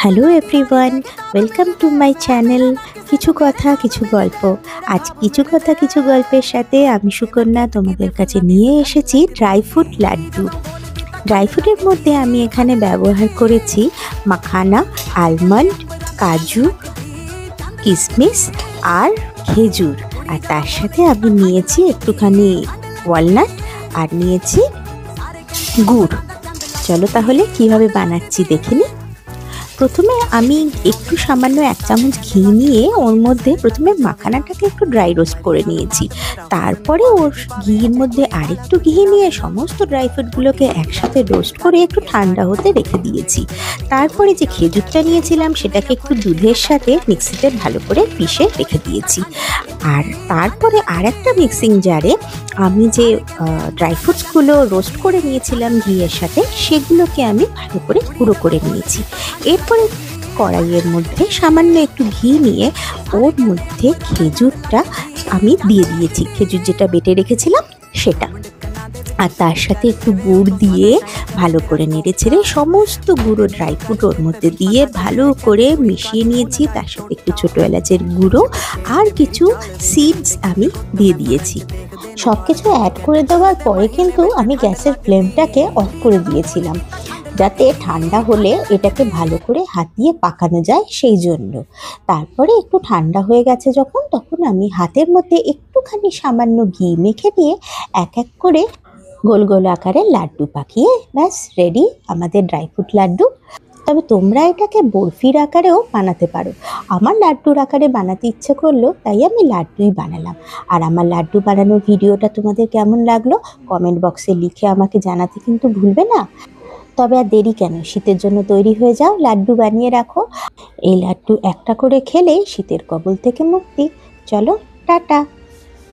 Hello everyone, welcome to my channel কিছু কথা কিছু গল্প। আজ কিছু কথা কিছু গল্পের সাথে আমি সুকন্যা তোমাদের কাছে নিয়ে এসেছি ড্রাই ফ্রুট লাড্ডু। ড্রাই ফ্রুটের মধ্যে আমি এখানে ব্যবহার করেছি মাখানা, আলমন্ড, কাজু, কিশমিশ আর খেজুর। আর তার সাথে আমি নিয়েছি একটুখানি ওয়ালনাট আর নিয়েছি গুড়। চলো তাহলে কিভাবে বানাচ্ছি দেখে নিই। প্রথমে আমি একটু সামান্য 1 চামচ ঘি নিয়ে ওর মধ্যে প্রথমে মাখানাটাকে একটু ড্রাই রোস্ট করে নিয়েছি। তারপরে ওর ঘির মধ্যে আরেকটু ঘি নিয়ে সমস্ত ড্রাই ফ্রুটগুলোকে একসাথে রোস্ট করে একটু ঠান্ডা হতে রেখে দিয়েছি। তারপরে যে খেজুরটা নিয়েছিলাম সেটাকে একটু দুধের সাথে মিক্সিতে ভালো করে পিষে রেখে দিয়েছি। আর তারপরে আরেকটা মিক্সিং জারে আমি যে ড্রাই ফ্রুটসগুলো রোস্ট করে নিয়েছিলাম ঘিয়ের সাথে সেগুলোকে আমি ভালো করে গুঁড়ো করে নিয়েছি। এরপরে কড়াইয়ের মধ্যে সামান্য একটু ঘি নিয়ে ওর মধ্যে খেজুরটা আমি দিয়ে দিয়েছি, খেজুর যেটা বেটে রেখেছিলাম সেটা। আর তার সাথে একটু গুড় দিয়ে ভালো করে নেড়ে ছেড়ে সমস্ত গুঁড়ো ড্রাই ফ্রুট ওর মধ্যে দিয়ে ভালো করে মিশিয়ে নিয়েছি। তার সাথে একটু ছোটো এলাচের গুঁড়ো আর কিছু সিডস আমি দিয়ে দিয়েছি। সব কিছু অ্যাড করে দেওয়ার পরে কিন্তু আমি গ্যাসের ফ্লেমটাকে অফ করে দিয়েছিলাম, যাতে ঠান্ডা হলে এটাকে ভালো করে হাত দিয়ে পাকানো যায় সেই জন্য। তারপরে একটু ঠান্ডা হয়ে গেছে যখন, তখন আমি হাতের মধ্যে একটুখানি সামান্য ঘি মেখে নিয়ে এক এক করে গোল গোল আকারে লাড্ডু পাকিয়ে ব্যাস রেডি আমাদের ড্রাই ফ্রুট লাড্ডু। তবে তোমরা এটাকে বরফির আকারেও বানাতে পারো। আমার লাড্ডুর আকারে বানাতে ইচ্ছে করলো তাই আমি লাড্ডুই বানালাম। আর আমার লাড্ডু বানানোর ভিডিওটা তোমাদের কেমন লাগলো কমেন্ট বক্সে লিখে আমাকে জানাতে কিন্তু ভুলবে না। তবে আর দেরি কেন, শীতের জন্য তৈরি হয়ে যাও, লাড্ডু বানিয়ে রাখো। এই লাড্ডু একটা করে খেলেই শীতের কবল থেকে মুক্তি। চলো টাটা।